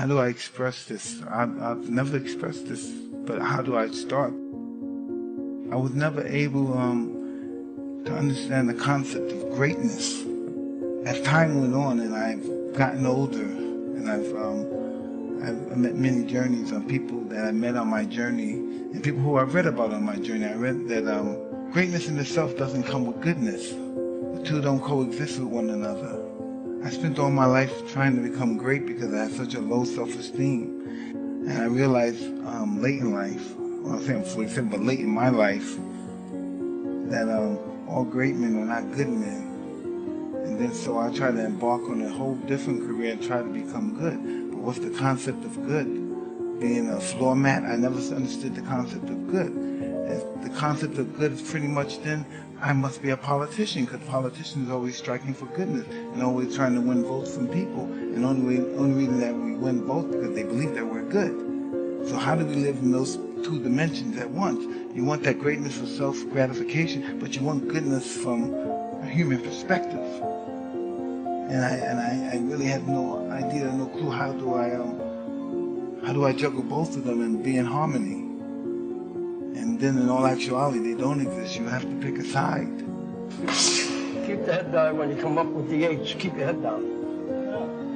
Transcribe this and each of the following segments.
how do I express this? I've never expressed this, but how do I start? I was never able to understand the concept of greatness. As time went on and I've gotten older and I've met many journeys on people that I met on my journey and people who I've read about on my journey. I read that greatness in itself doesn't come with goodness. The two don't coexist with one another. I spent all my life trying to become great because I had such a low self-esteem. And I realized late in life, well, I'm saying 47, but late in my life, that all great men are not good men. And then so I tried to embark on a whole different career and try to become good. But what's the concept of good? Being a floor mat, I never understood the concept of good. And the concept of good is pretty much then, I must be a politician, because politicians are always striking for goodness and always trying to win votes from people. And only reason that we win votes because they believe that we're good. So how do we live in those two dimensions at once? You want that greatness for self-gratification, but you want goodness from a human perspective. And I really had no idea, no clue how do I juggle both of them and be in harmony. And then in all actuality, they don't exist. You have to pick a side. Keep the head down when you come up with the H. Keep your head down.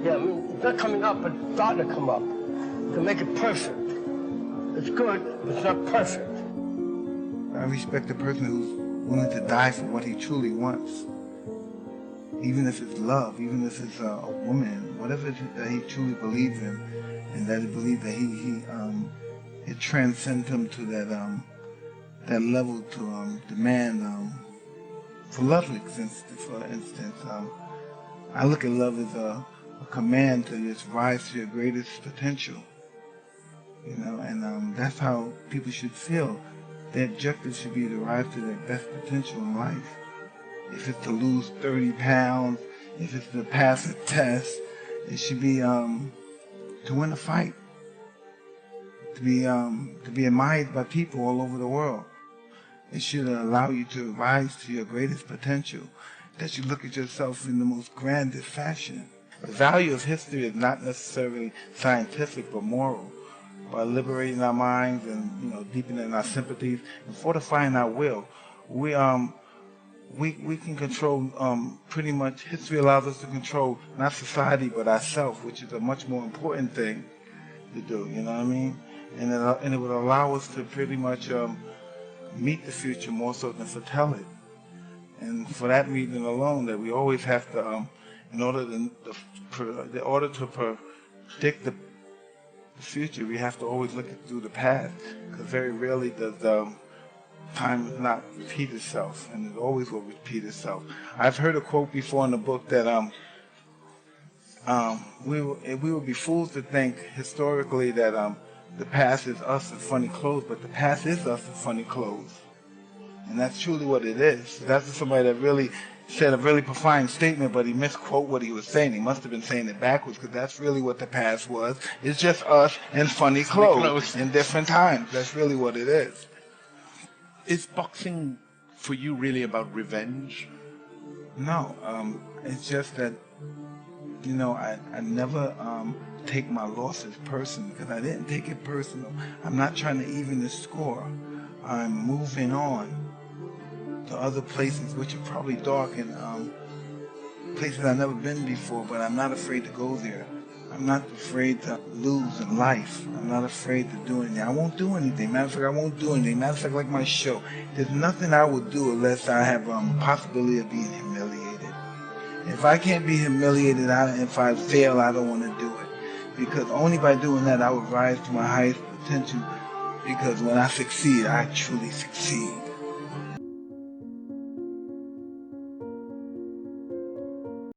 Yeah, I mean, it's not coming up, but it's starting to come up. To make it perfect. It's good, but it's not perfect. I respect the person who's willing to die for what he truly wants. Even if it's love, even if it's a woman, whatever it is that he truly believes in, and that he believes that it transcends him to that level to demand for love, for instance. I look at love as a command to just rise to your greatest potential. You know, and that's how people should feel. Their objective should be to rise to their best potential in life. If it's to lose 30 pounds, if it's to pass a test, it should be to win a fight, to be admired by people all over the world. It should allow you to rise to your greatest potential, that you look at yourself in the most grandest fashion. The value of history is not necessarily scientific but moral. By liberating our minds and deepening our sympathies and fortifying our will, we can control pretty much. History allows us to control not society but ourselves, which is a much more important thing to do. You know what I mean? And it would allow us to pretty much meet the future more so than foretell it. And for that reason alone, that we always have to, in order to predict the future, we have to always look through the past, because very rarely does time not repeat itself, and it always will repeat itself. I've heard a quote before in the book that we would be fools to think historically that the past is us in funny clothes, but the past is us in funny clothes, and that's truly what it is. That's somebody that really said a really profound statement, but he misquoted what he was saying. He must have been saying it backwards, because that's really what the past was. It's just us in funny clothes in different times. That's really what it is. Is boxing for you really about revenge? No, it's just that, I never take my losses personal, because I didn't take it personal. I'm not trying to even the score. I'm moving on to other places, which are probably dark and places I've never been before, but I'm not afraid to go there. I'm not afraid to lose in life. I'm not afraid to do anything. I won't do anything. Matter of fact, I won't do anything. Matter of fact, like my show, there's nothing I would do unless I have a possibility of being humiliated. If I can't be humiliated, if I fail, I don't want to do it. Because only by doing that, I would rise to my highest potential. Because when I succeed, I truly succeed.